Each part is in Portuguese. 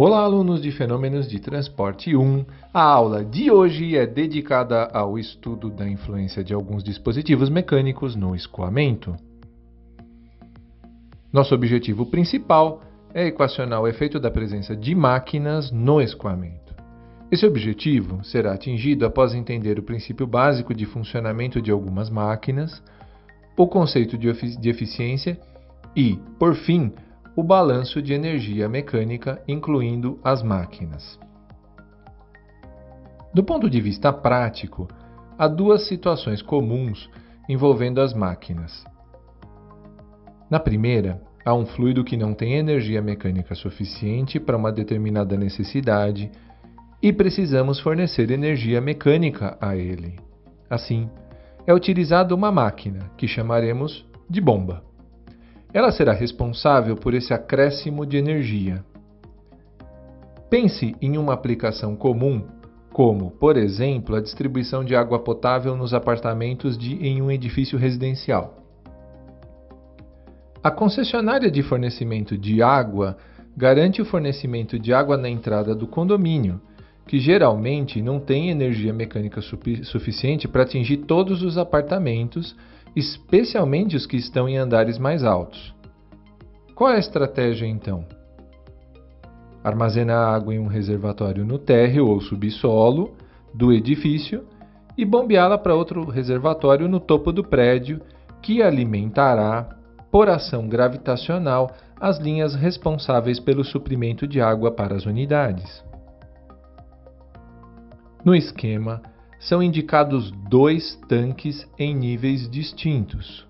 Olá, alunos de Fenômenos de Transporte 1. A aula de hoje é dedicada ao estudo da influência de alguns dispositivos mecânicos no escoamento. Nosso objetivo principal é equacionar o efeito da presença de máquinas no escoamento. Esse objetivo será atingido após entender o princípio básico de funcionamento de algumas máquinas, o conceito de eficiência e, por fim, o balanço de energia mecânica, incluindo as máquinas. Do ponto de vista prático, há duas situações comuns envolvendo as máquinas. Na primeira, há um fluido que não tem energia mecânica suficiente para uma determinada necessidade e precisamos fornecer energia mecânica a ele. Assim, é utilizada uma máquina, que chamaremos de bomba. Ela será responsável por esse acréscimo de energia. Pense em uma aplicação comum, como, por exemplo, a distribuição de água potável nos apartamentos em um edifício residencial. A concessionária de fornecimento de água garante o fornecimento de água na entrada do condomínio, que geralmente não tem energia mecânica suficiente para atingir todos os apartamentos, especialmente os que estão em andares mais altos. Qual é a estratégia, então? Armazenar água em um reservatório no térreo ou subsolo do edifício e bombeá-la para outro reservatório no topo do prédio, que alimentará, por ação gravitacional, as linhas responsáveis pelo suprimento de água para as unidades. No esquema, são indicados dois tanques em níveis distintos,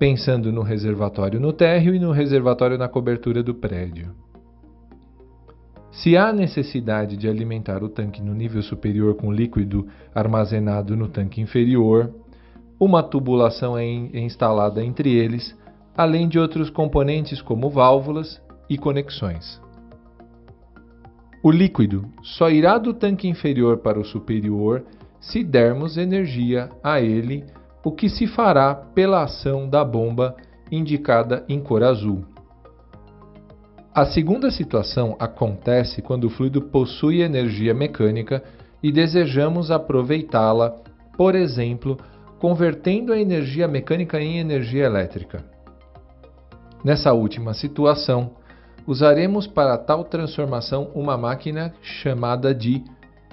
pensando no reservatório no térreo e no reservatório na cobertura do prédio. Se há necessidade de alimentar o tanque no nível superior com líquido armazenado no tanque inferior, uma tubulação é instalada entre eles, além de outros componentes como válvulas e conexões. O líquido só irá do tanque inferior para o superior se dermos energia a ele, o que se fará pela ação da bomba indicada em cor azul. A segunda situação acontece quando o fluido possui energia mecânica e desejamos aproveitá-la, por exemplo, convertendo a energia mecânica em energia elétrica. Nessa última situação, usaremos para tal transformação uma máquina chamada de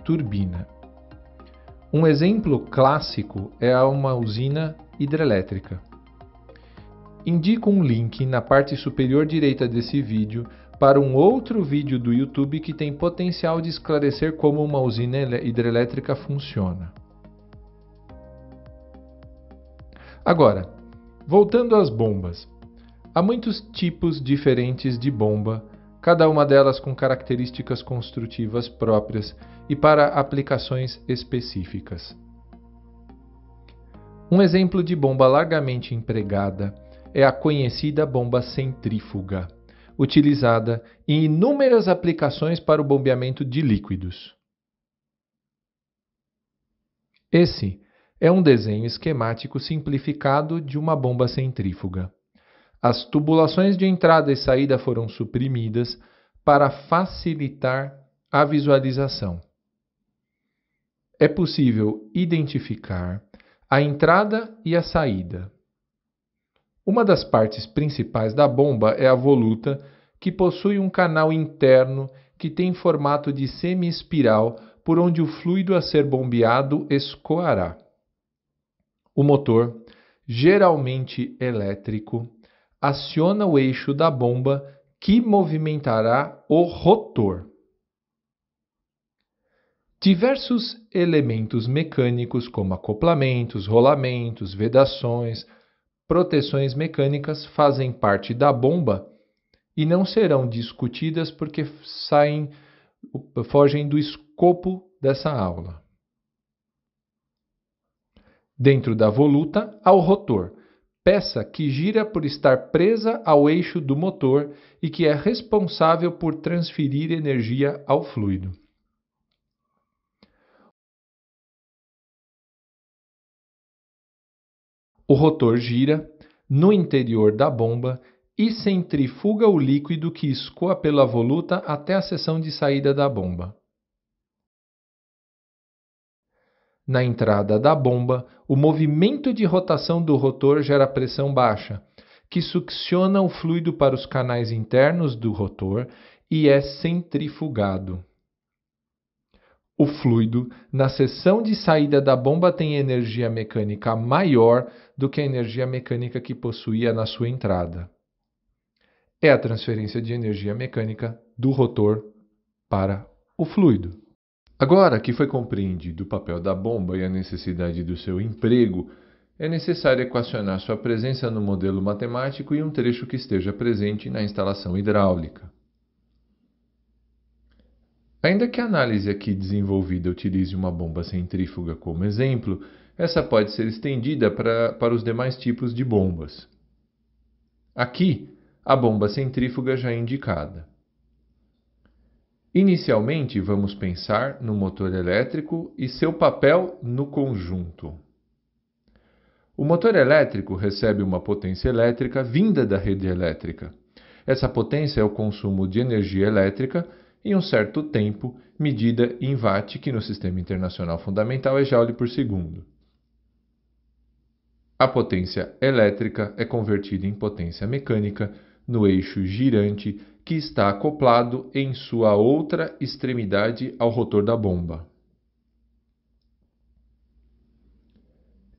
turbina. Um exemplo clássico é uma usina hidrelétrica. Indico um link na parte superior direita desse vídeo para um outro vídeo do YouTube que tem potencial de esclarecer como uma usina hidrelétrica funciona. Agora, voltando às bombas. Há muitos tipos diferentes de bomba, cada uma delas com características construtivas próprias e para aplicações específicas. Um exemplo de bomba largamente empregada é a conhecida bomba centrífuga, utilizada em inúmeras aplicações para o bombeamento de líquidos. Esse é um desenho esquemático simplificado de uma bomba centrífuga. As tubulações de entrada e saída foram suprimidas para facilitar a visualização. É possível identificar a entrada e a saída. Uma das partes principais da bomba é a voluta, que possui um canal interno que tem formato de semi-espiral por onde o fluido a ser bombeado escoará. O motor, geralmente elétrico, aciona o eixo da bomba que movimentará o rotor. Diversos elementos mecânicos, como acoplamentos, rolamentos, vedações, proteções mecânicas, fazem parte da bomba e não serão discutidas porque fogem do escopo dessa aula. Dentro da voluta há o rotor, peça que gira por estar presa ao eixo do motor e que é responsável por transferir energia ao fluido. O rotor gira no interior da bomba e centrifuga o líquido que escoa pela voluta até a seção de saída da bomba. Na entrada da bomba, o movimento de rotação do rotor gera pressão baixa, que succiona o fluido para os canais internos do rotor e é centrifugado. O fluido, na seção de saída da bomba, tem energia mecânica maior do que a energia mecânica que possuía na sua entrada. É a transferência de energia mecânica do rotor para o fluido. Agora que foi compreendido o papel da bomba e a necessidade do seu emprego, é necessário equacionar sua presença no modelo matemático e um trecho que esteja presente na instalação hidráulica. Ainda que a análise aqui desenvolvida utilize uma bomba centrífuga como exemplo, essa pode ser estendida para os demais tipos de bombas. Aqui, a bomba centrífuga já é indicada. Inicialmente, vamos pensar no motor elétrico e seu papel no conjunto. O motor elétrico recebe uma potência elétrica vinda da rede elétrica. Essa potência é o consumo de energia elétrica em um certo tempo, medida em watt, que no Sistema Internacional Fundamental é joule por segundo. A potência elétrica é convertida em potência mecânica no eixo girante que está acoplado em sua outra extremidade ao rotor da bomba.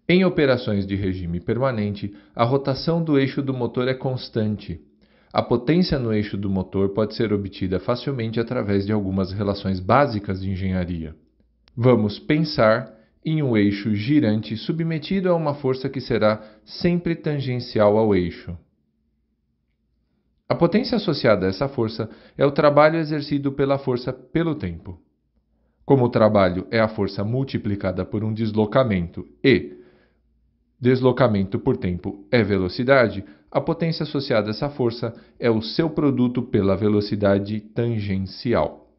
Em operações de regime permanente, a rotação do eixo do motor é constante. A potência no eixo do motor pode ser obtida facilmente através de algumas relações básicas de engenharia. Vamos pensar em um eixo girante submetido a uma força que será sempre tangencial ao eixo. A potência associada a essa força é o trabalho exercido pela força pelo tempo. Como o trabalho é a força multiplicada por um deslocamento e deslocamento por tempo é velocidade, a potência associada a essa força é o seu produto pela velocidade tangencial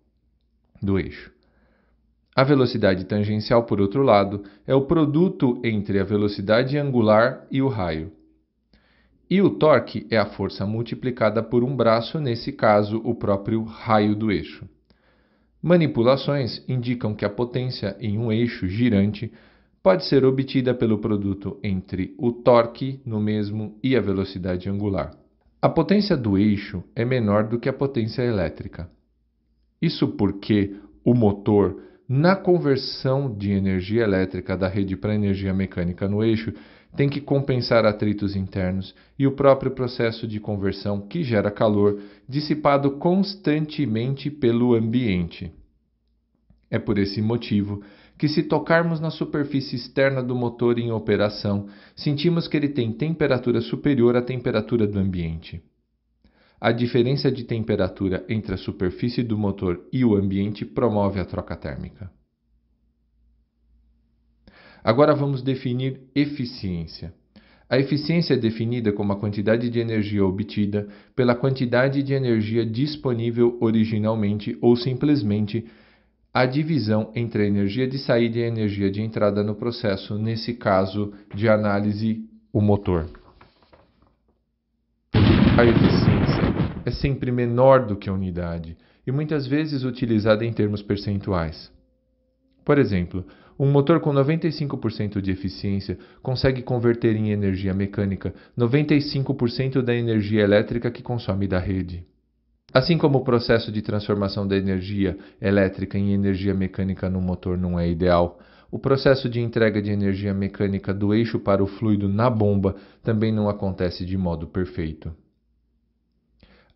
do eixo. A velocidade tangencial, por outro lado, é o produto entre a velocidade angular e o raio. E o torque é a força multiplicada por um braço, nesse caso, o próprio raio do eixo. Manipulações indicam que a potência em um eixo girante pode ser obtida pelo produto entre o torque no mesmo e a velocidade angular. A potência do eixo é menor do que a potência elétrica. Isso porque o motor, na conversão de energia elétrica da rede para energia mecânica no eixo, tem que compensar atritos internos e o próprio processo de conversão, que gera calor, dissipado constantemente pelo ambiente. É por esse motivo que, se tocarmos na superfície externa do motor em operação, sentimos que ele tem temperatura superior à temperatura do ambiente. A diferença de temperatura entre a superfície do motor e o ambiente promove a troca térmica. Agora vamos definir eficiência. A eficiência é definida como a quantidade de energia obtida pela quantidade de energia disponível originalmente, ou simplesmente a divisão entre a energia de saída e a energia de entrada no processo, nesse caso de análise, o motor. A eficiência é sempre menor do que a unidade e muitas vezes utilizada em termos percentuais. Por exemplo, um motor com 95% de eficiência consegue converter em energia mecânica 95% da energia elétrica que consome da rede. Assim como o processo de transformação da energia elétrica em energia mecânica no motor não é ideal, o processo de entrega de energia mecânica do eixo para o fluido na bomba também não acontece de modo perfeito.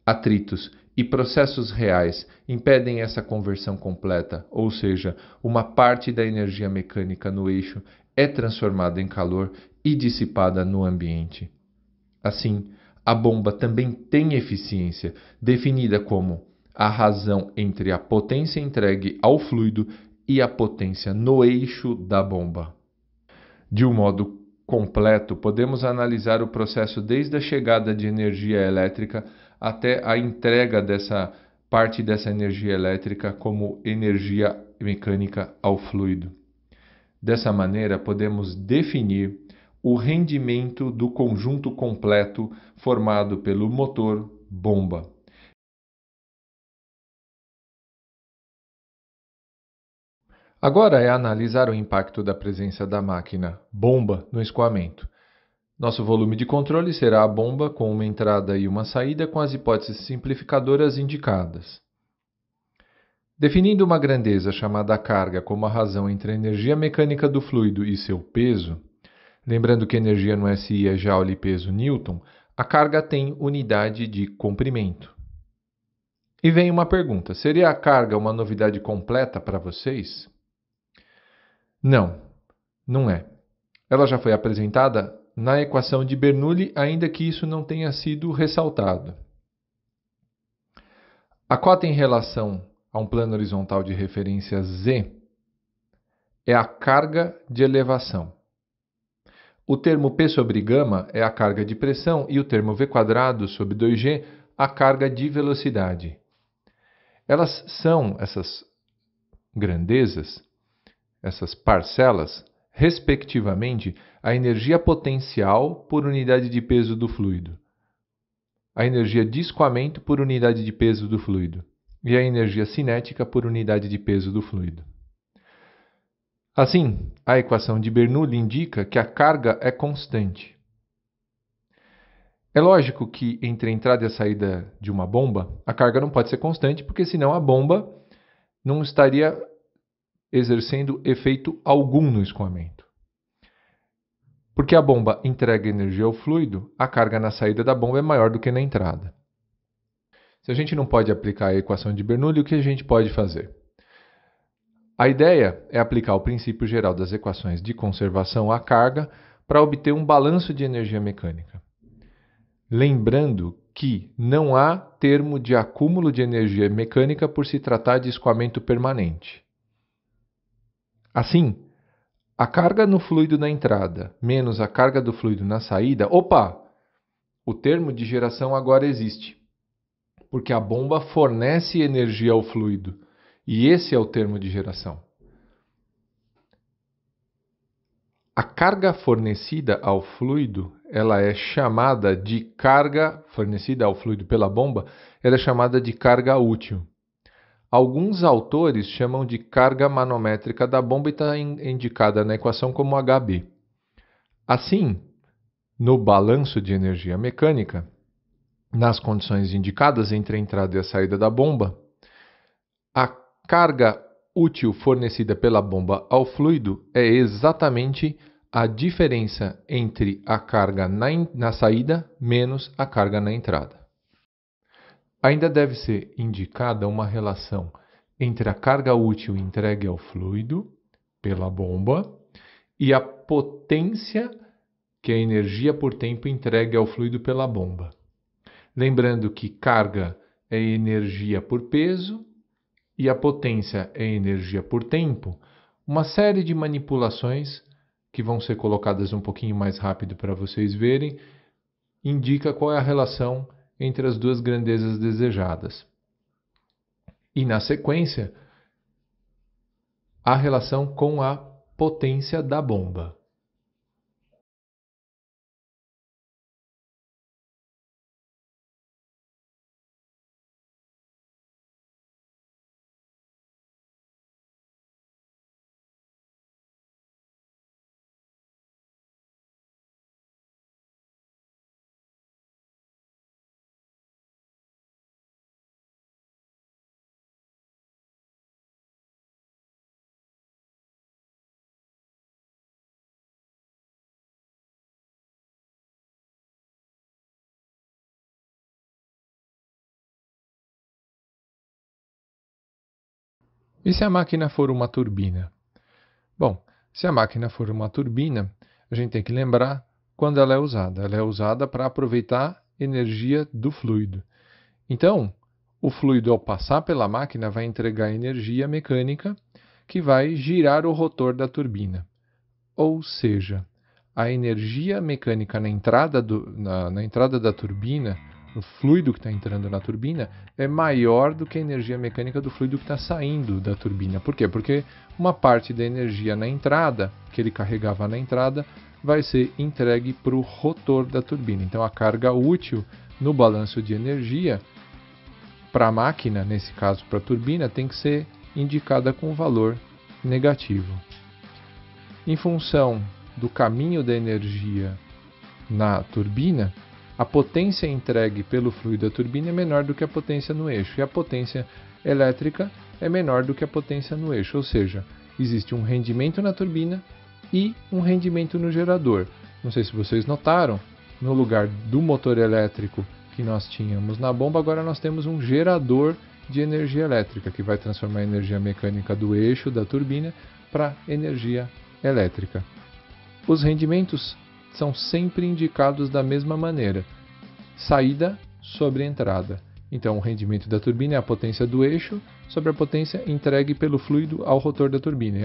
Atritos e processos reais impedem essa conversão completa, ou seja, uma parte da energia mecânica no eixo é transformada em calor e dissipada no ambiente. Assim, a bomba também tem eficiência, definida como a razão entre a potência entregue ao fluido e a potência no eixo da bomba. De um modo completo, podemos analisar o processo desde a chegada de energia elétrica até a entrega dessa parte dessa energia elétrica como energia mecânica ao fluido. Dessa maneira, podemos definir o rendimento do conjunto completo formado pelo motor bomba. Agora é analisar o impacto da presença da máquina bomba no escoamento. Nosso volume de controle será a bomba com uma entrada e uma saída com as hipóteses simplificadoras indicadas. Definindo uma grandeza chamada carga como a razão entre a energia mecânica do fluido e seu peso, lembrando que energia no SI é joule e peso Newton, a carga tem unidade de comprimento. E vem uma pergunta: seria a carga uma novidade completa para vocês? Não, não é. Ela já foi apresentada na equação de Bernoulli, ainda que isso não tenha sido ressaltado. A cota em relação a um plano horizontal de referência Z é a carga de elevação. O termo P sobre gama é a carga de pressão e o termo V² sobre 2G a carga de velocidade. Elas são, essas grandezas, essas parcelas, respectivamente, a energia potencial por unidade de peso do fluido, a energia de escoamento por unidade de peso do fluido e a energia cinética por unidade de peso do fluido. Assim, a equação de Bernoulli indica que a carga é constante. É lógico que entre a entrada e a saída de uma bomba, a carga não pode ser constante, porque senão a bomba não estaria exercendo efeito algum no escoamento. Porque a bomba entrega energia ao fluido, a carga na saída da bomba é maior do que na entrada. Se a gente não pode aplicar a equação de Bernoulli, o que a gente pode fazer? A ideia é aplicar o princípio geral das equações de conservação à carga para obter um balanço de energia mecânica. Lembrando que não há termo de acúmulo de energia mecânica por se tratar de escoamento permanente. Assim, a carga no fluido na entrada menos a carga do fluido na saída, o termo de geração agora existe, porque a bomba fornece energia ao fluido, e esse é o termo de geração. A carga fornecida ao fluido, ela é chamada de carga fornecida ao fluido pela bomba, ela é chamada de carga útil. Alguns autores chamam de carga manométrica da bomba e está indicada na equação como HB. Assim, no balanço de energia mecânica, nas condições indicadas entre a entrada e a saída da bomba, a carga útil fornecida pela bomba ao fluido é exatamente a diferença entre a carga na saída menos a carga na entrada. Ainda deve ser indicada uma relação entre a carga útil entregue ao fluido pela bomba e a potência, que é a energia por tempo entregue ao fluido pela bomba. Lembrando que carga é energia por peso e a potência é energia por tempo, uma série de manipulações que vão ser colocadas um pouquinho mais rápido para vocês verem, indica qual é a relação entre as duas grandezas desejadas. E na sequência, a relação com a potência da bomba. E se a máquina for uma turbina? Bom, se a máquina for uma turbina, a gente tem que lembrar quando ela é usada. Ela é usada para aproveitar energia do fluido. Então, o fluido, ao passar pela máquina, vai entregar energia mecânica que vai girar o rotor da turbina. Ou seja, a energia mecânica na entrada da turbina, o fluido que está entrando na turbina, é maior do que a energia mecânica do fluido que está saindo da turbina. Por quê? Porque uma parte da energia na entrada, que ele carregava na entrada, vai ser entregue para o rotor da turbina. Então, a carga útil no balanço de energia para a máquina, nesse caso para a turbina, tem que ser indicada com valor negativo. Em função do caminho da energia na turbina, a potência entregue pelo fluido da turbina é menor do que a potência no eixo, e a potência elétrica é menor do que a potência no eixo, ou seja, existe um rendimento na turbina e um rendimento no gerador. Não sei se vocês notaram, no lugar do motor elétrico que nós tínhamos na bomba, agora nós temos um gerador de energia elétrica, que vai transformar a energia mecânica do eixo da turbina para energia elétrica. Os rendimentos são sempre indicados da mesma maneira, saída sobre entrada. Então, o rendimento da turbina é a potência do eixo sobre a potência entregue pelo fluido ao rotor da turbina.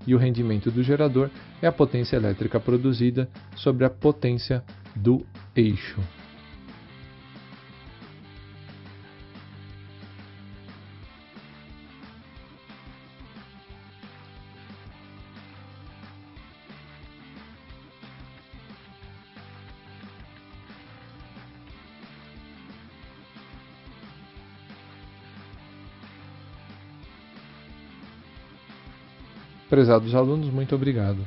E o rendimento do gerador é a potência elétrica produzida sobre a potência do eixo. Prezados alunos, muito obrigado.